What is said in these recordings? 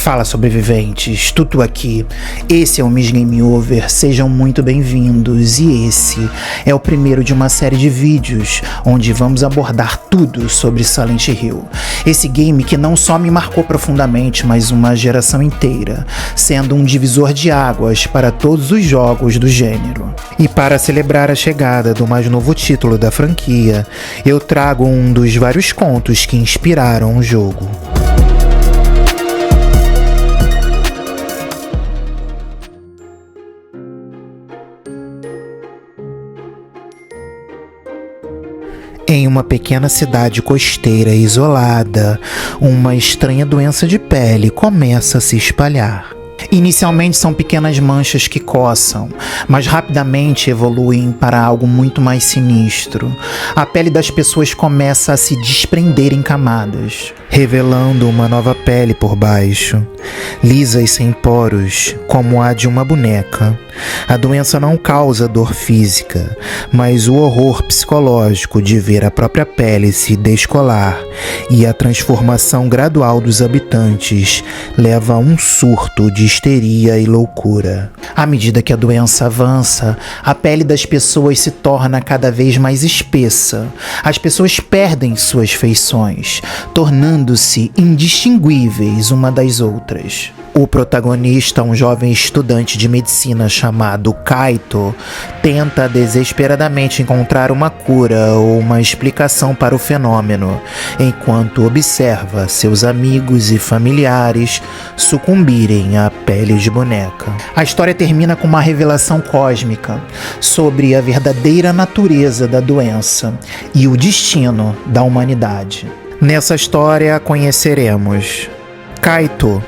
Fala, sobreviventes, Tutu aqui. Esse é o Miss Game Over, sejam muito bem-vindos e esse é o primeiro de uma série de vídeos onde vamos abordar tudo sobre Silent Hill. Esse game que não só me marcou profundamente, mas uma geração inteira, sendo um divisor de águas para todos os jogos do gênero. E para celebrar a chegada do mais novo título da franquia, eu trago um dos vários contos que inspiraram o jogo. Em uma pequena cidade costeira isolada, uma estranha doença de pele começa a se espalhar. Inicialmente são pequenas manchas que coçam, mas rapidamente evoluem para algo muito mais sinistro. A pele das pessoas começa a se desprender em camadas, revelando uma nova pele por baixo, lisa e sem poros, como a de uma boneca. A doença não causa dor física, mas o horror psicológico de ver a própria pele se descolar e a transformação gradual dos habitantes leva a um surto de histeria e loucura. À medida que a doença avança, a pele das pessoas se torna cada vez mais espessa. As pessoas perdem suas feições, tornando-se indistinguíveis uma das outras. O protagonista, um jovem estudante de medicina chamado Kaito, tenta desesperadamente encontrar uma cura ou uma explicação para o fenômeno, enquanto observa seus amigos e familiares sucumbirem à pele de boneca. A história termina com uma revelação cósmica sobre a verdadeira natureza da doença e o destino da humanidade. Nessa história conheceremos Kaito,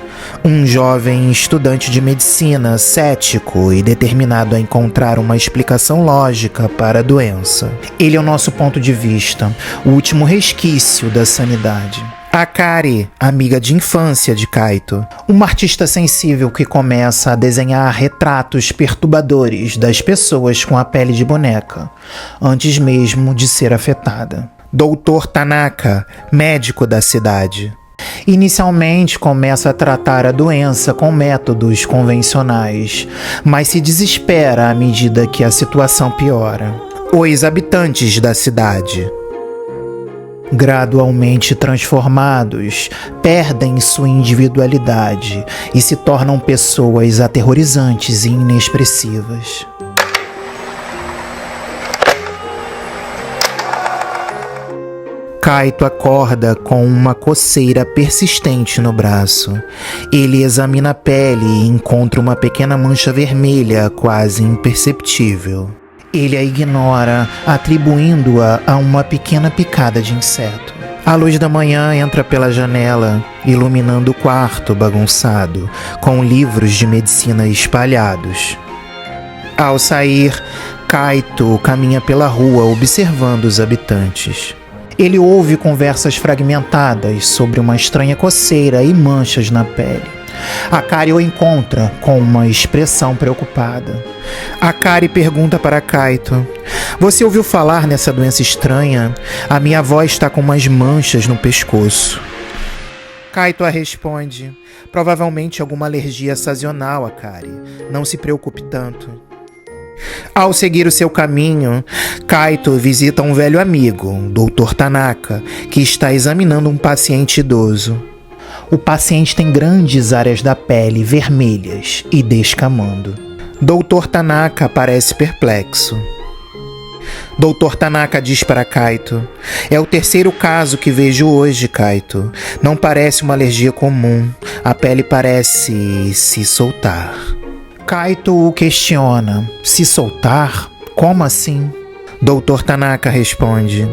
um jovem estudante de medicina, cético e determinado a encontrar uma explicação lógica para a doença. Ele é o nosso ponto de vista, o último resquício da sanidade. Akari, amiga de infância de Kaito, uma artista sensível que começa a desenhar retratos perturbadores das pessoas com a pele de boneca, antes mesmo de ser afetada. Dr. Tanaka, médico da cidade. Inicialmente começa a tratar a doença com métodos convencionais, mas se desespera à medida que a situação piora. Os habitantes da cidade, gradualmente transformados, perdem sua individualidade e se tornam pessoas aterrorizantes e inexpressivas. Kaito acorda com uma coceira persistente no braço. Ele examina a pele e encontra uma pequena mancha vermelha quase imperceptível. Ele a ignora, atribuindo-a a uma pequena picada de inseto. A luz da manhã entra pela janela, iluminando o quarto bagunçado, com livros de medicina espalhados. Ao sair, Kaito caminha pela rua observando os habitantes. Ele ouve conversas fragmentadas sobre uma estranha coceira e manchas na pele. Akari o encontra com uma expressão preocupada. Akari pergunta para Kaito: "Você ouviu falar nessa doença estranha? A minha avó está com umas manchas no pescoço." Kaito a responde: "Provavelmente alguma alergia sazonal, Akari. Não se preocupe tanto." Ao seguir o seu caminho, Kaito visita um velho amigo, Dr. Tanaka, que está examinando um paciente idoso. O paciente tem grandes áreas da pele vermelhas e descamando. Dr. Tanaka parece perplexo. Dr. Tanaka diz para Kaito: "É o terceiro caso que vejo hoje, Kaito. Não parece uma alergia comum. A pele parece se soltar." Kaito o questiona: "Se soltar? Como assim?" Dr. Tanaka responde: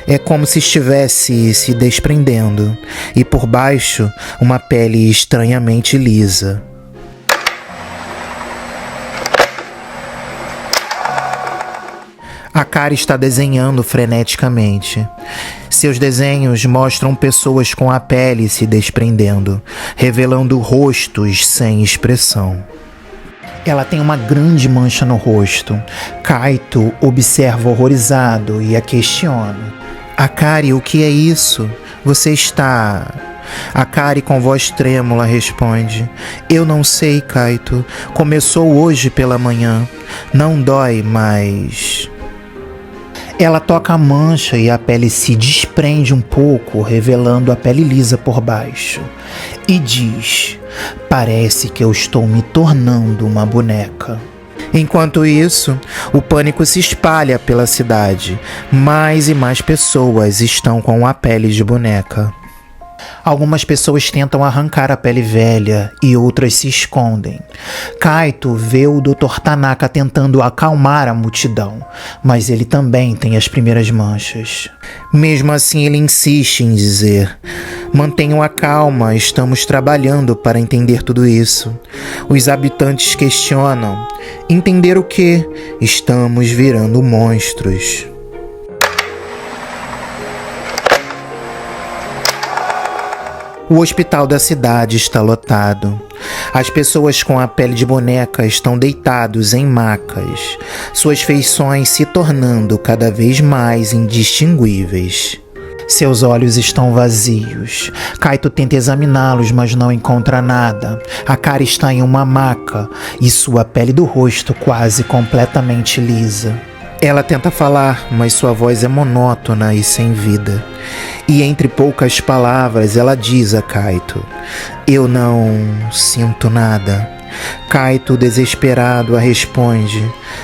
"É como se estivesse se desprendendo, e por baixo uma pele estranhamente lisa." Akari está desenhando freneticamente. Seus desenhos mostram pessoas com a pele se desprendendo, revelando rostos sem expressão. Ela tem uma grande mancha no rosto. Kaito observa horrorizado e a questiona: "Akari, o que é isso? Você está Akari, com voz trêmula, responde: eu não sei, Kaito. Começou hoje pela manhã. Não dói, mas... Ela toca a mancha e a pele se desprende um pouco, revelando a pele lisa por baixo. E diz: parece que eu estou me tornando uma boneca. Enquanto isso, o pânico se espalha pela cidade. Mais e mais pessoas estão com a pele de boneca. Algumas pessoas tentam arrancar a pele velha e outras se escondem. Kaito vê o Dr. Tanaka tentando acalmar a multidão, mas ele também tem as primeiras manchas. Mesmo assim, ele insiste em dizer: mantenham a calma, estamos trabalhando para entender tudo isso. Os habitantes questionam: entender o quê? Estamos virando monstros. O hospital da cidade está lotado. As pessoas com a pele de boneca estão deitados em macas, suas feições se tornando cada vez mais indistinguíveis. Seus olhos estão vazios. Kaito tenta examiná-los, mas não encontra nada. Akari está em uma maca e sua pele do rosto quase completamente lisa. Ela tenta falar, mas sua voz é monótona e sem vida. E entre poucas palavras ela diz a Kaito: eu não sinto nada. Kaito, desesperado, a responde: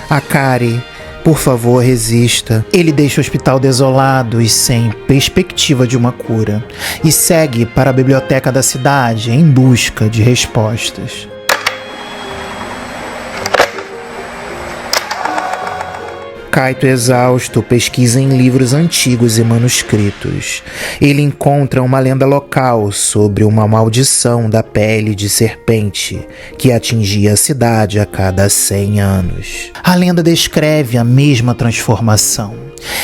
Akari, por favor, resista. Ele deixa o hospital desolado e sem perspectiva de uma cura, e segue para a biblioteca da cidade em busca de respostas. Kaito, exausto, pesquisa em livros antigos e manuscritos. Ele encontra uma lenda local sobre uma maldição da pele de serpente que atingia a cidade a cada 100 anos. A lenda descreve a mesma transformação.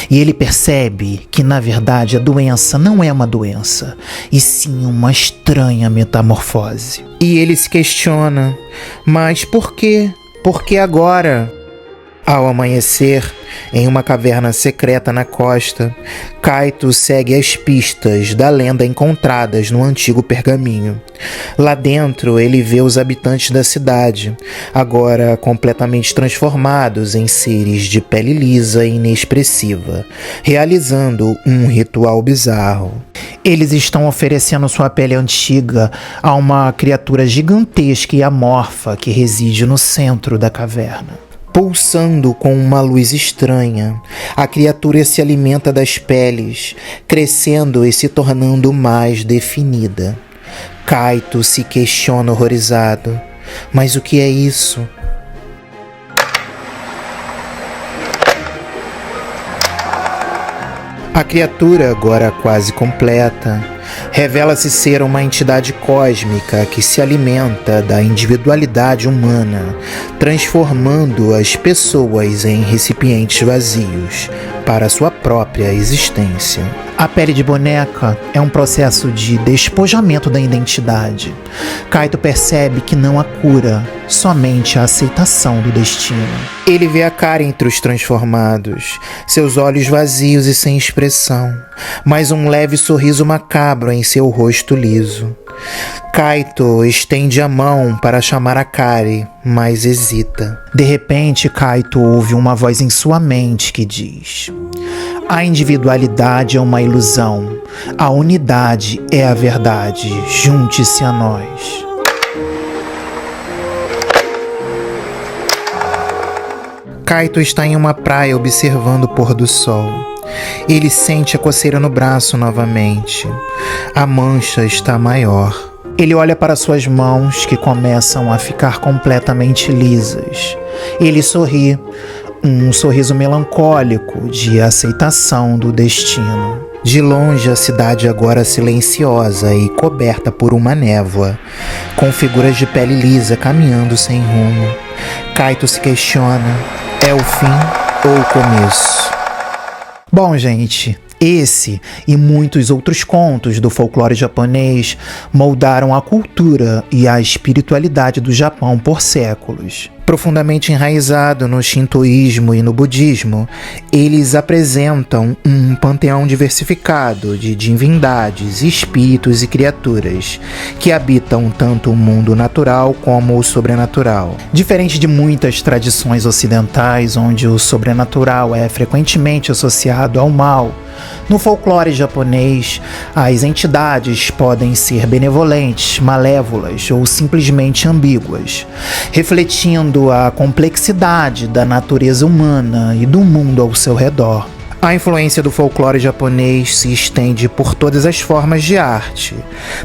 E ele percebe que, na verdade, a doença não é uma doença, e sim uma estranha metamorfose. E ele se questiona: mas por quê? Por que agora? Ao amanhecer, em uma caverna secreta na costa, Kaito segue as pistas da lenda encontradas no antigo pergaminho. Lá dentro, ele vê os habitantes da cidade, agora completamente transformados em seres de pele lisa e inexpressiva, realizando um ritual bizarro. Eles estão oferecendo sua pele antiga a uma criatura gigantesca e amorfa que reside no centro da caverna. Pulsando com uma luz estranha, a criatura se alimenta das peles, crescendo e se tornando mais definida. Kaito se questiona horrorizado: mas o que é isso? A criatura, agora quase completa, revela-se ser uma entidade cósmica que se alimenta da individualidade humana, transformando as pessoas em recipientes vazios para sua própria existência. A pele de boneca é um processo de despojamento da identidade. Kaito percebe que não há cura, somente a aceitação do destino. Ele vê a cara entre os transformados, seus olhos vazios e sem expressão, mas um leve sorriso macabro em seu rosto liso. Kaito estende a mão para chamar Akari, mas hesita. De repente, Kaito ouve uma voz em sua mente que diz: a individualidade é uma ilusão, a unidade é a verdade, junte-se a nós. Kaito está em uma praia observando o pôr do sol. Ele sente a coceira no braço novamente. A mancha está maior. Ele olha para suas mãos, que começam a ficar completamente lisas. Ele sorri, um sorriso melancólico de aceitação do destino. De longe, a cidade agora silenciosa e coberta por uma névoa, com figuras de pele lisa caminhando sem rumo. Kaito se questiona: é o fim ou o começo? Bom, gente, esse e muitos outros contos do folclore japonês moldaram a cultura e a espiritualidade do Japão por séculos. Profundamente enraizado no shintoísmo e no budismo, eles apresentam um panteão diversificado de divindades, espíritos e criaturas que habitam tanto o mundo natural como o sobrenatural. Diferente de muitas tradições ocidentais, onde o sobrenatural é frequentemente associado ao mal, no folclore japonês, as entidades podem ser benevolentes, malévolas ou simplesmente ambíguas, refletindo a complexidade da natureza humana e do mundo ao seu redor. A influência do folclore japonês se estende por todas as formas de arte,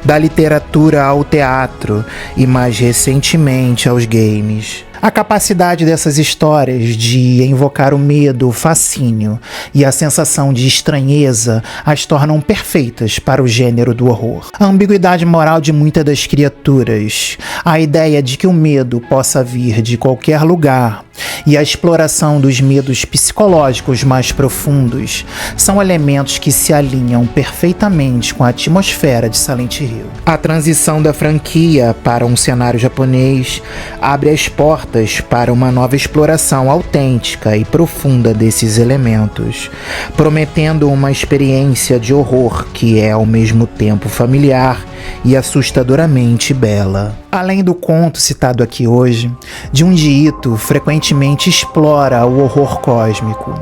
da literatura ao teatro e, mais recentemente, aos games. A capacidade dessas histórias de invocar o medo, o fascínio e a sensação de estranheza as tornam perfeitas para o gênero do horror. A ambiguidade moral de muitas das criaturas, a ideia de que o medo possa vir de qualquer lugar e a exploração dos medos psicológicos mais profundos são elementos que se alinham perfeitamente com a atmosfera de Silent Hill. A transição da franquia para um cenário japonês abre as portas para uma nova exploração autêntica e profunda desses elementos, prometendo uma experiência de horror que é ao mesmo tempo familiar e assustadoramente bela. Além do conto citado aqui hoje, Junji Ito frequentemente explora o horror cósmico,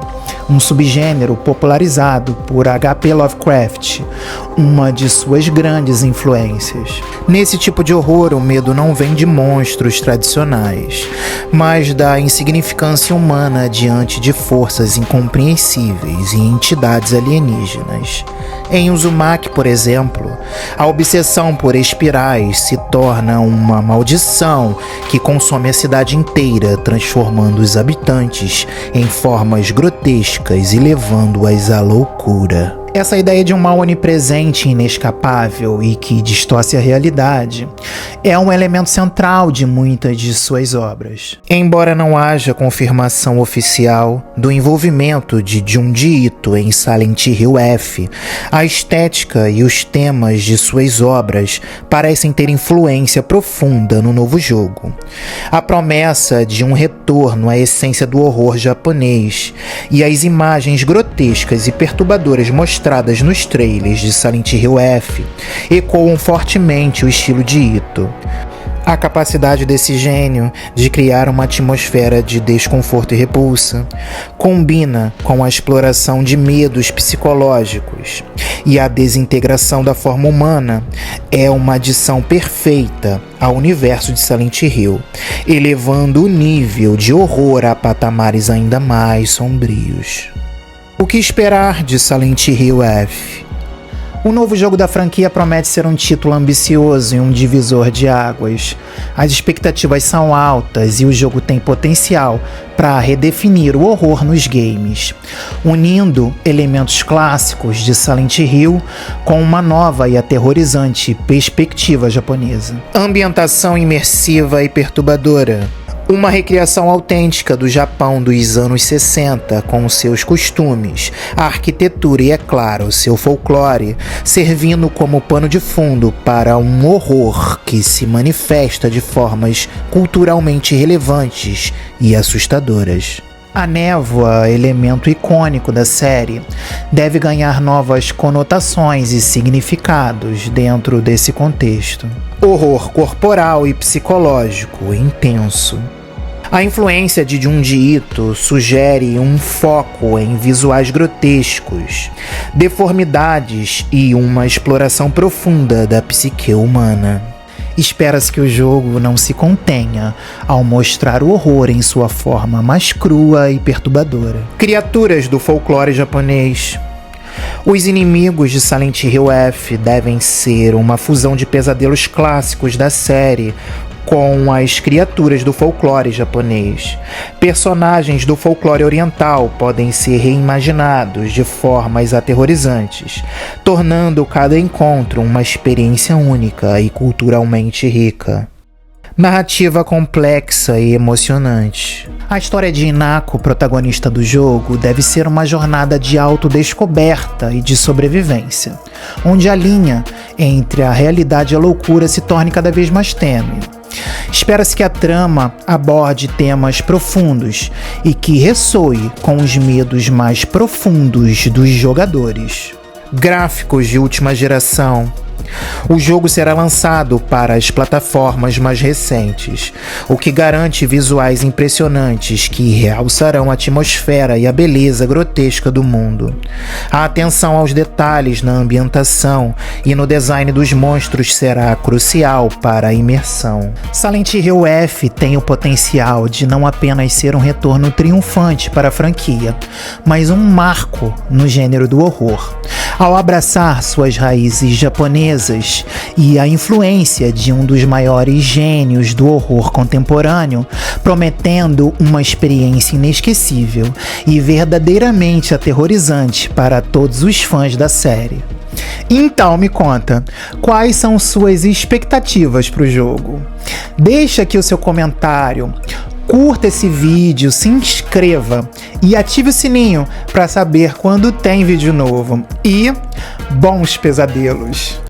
um subgênero popularizado por H.P. Lovecraft, uma de suas grandes influências. Nesse tipo de horror, o medo não vem de monstros tradicionais, mas da insignificância humana diante de forças incompreensíveis e entidades alienígenas. Em Uzumaki, por exemplo, a obsessão por espirais se torna uma maldição que consome a cidade inteira, transformando os habitantes em formas grotescas e levando-as à loucura. Essa ideia de um mal onipresente e inescapável e que distorce a realidade é um elemento central de muitas de suas obras. Embora não haja confirmação oficial do envolvimento de Junji Ito em Silent Hill F, a estética e os temas de suas obras parecem ter influência profunda no novo jogo. A promessa de um retorno à essência do horror japonês e as imagens grotescas e perturbadoras mostradas nos trailers de Silent Hill F ecoam fortemente o estilo de Ito. A capacidade desse gênio de criar uma atmosfera de desconforto e repulsa combina com a exploração de medos psicológicos e a desintegração da forma humana é uma adição perfeita ao universo de Silent Hill, elevando o nível de horror a patamares ainda mais sombrios. O que esperar de Silent Hill F? O novo jogo da franquia promete ser um título ambicioso e um divisor de águas. As expectativas são altas e o jogo tem potencial para redefinir o horror nos games, unindo elementos clássicos de Silent Hill com uma nova e aterrorizante perspectiva japonesa. Ambientação imersiva e perturbadora. Uma recriação autêntica do Japão dos anos 60, com seus costumes, a arquitetura e, é claro, seu folclore, servindo como pano de fundo para um horror que se manifesta de formas culturalmente relevantes e assustadoras. A névoa, elemento icônico da série, deve ganhar novas conotações e significados dentro desse contexto. Horror corporal e psicológico intenso. A influência de Junji Ito sugere um foco em visuais grotescos, deformidades e uma exploração profunda da psique humana. Espera-se que o jogo não se contenha ao mostrar o horror em sua forma mais crua e perturbadora. Criaturas do folclore japonês. Os inimigos de Silent Hill F devem ser uma fusão de pesadelos clássicos da série com as criaturas do folclore japonês. Personagens do folclore oriental podem ser reimaginados de formas aterrorizantes, tornando cada encontro uma experiência única e culturalmente rica. Narrativa complexa e emocionante. A história de Inako, protagonista do jogo, deve ser uma jornada de autodescoberta e de sobrevivência, onde a linha entre a realidade e a loucura se torne cada vez mais tênue. Espera-se que a trama aborde temas profundos e que ressoe com os medos mais profundos dos jogadores. Gráficos de última geração. O jogo será lançado para as plataformas mais recentes, o que garante visuais impressionantes que realçarão a atmosfera e a beleza grotesca do mundo. A atenção aos detalhes na ambientação e no design dos monstros será crucial para a imersão. Silent Hill F tem o potencial de não apenas ser um retorno triunfante para a franquia, mas um marco no gênero do horror. Ao abraçar suas raízes japonesas e a influência de um dos maiores gênios do horror contemporâneo, prometendo uma experiência inesquecível e verdadeiramente aterrorizante para todos os fãs da série. Então me conta, quais são suas expectativas para o jogo? Deixa aqui o seu comentário. Curta esse vídeo, se inscreva e ative o sininho para saber quando tem vídeo novo. E bons pesadelos!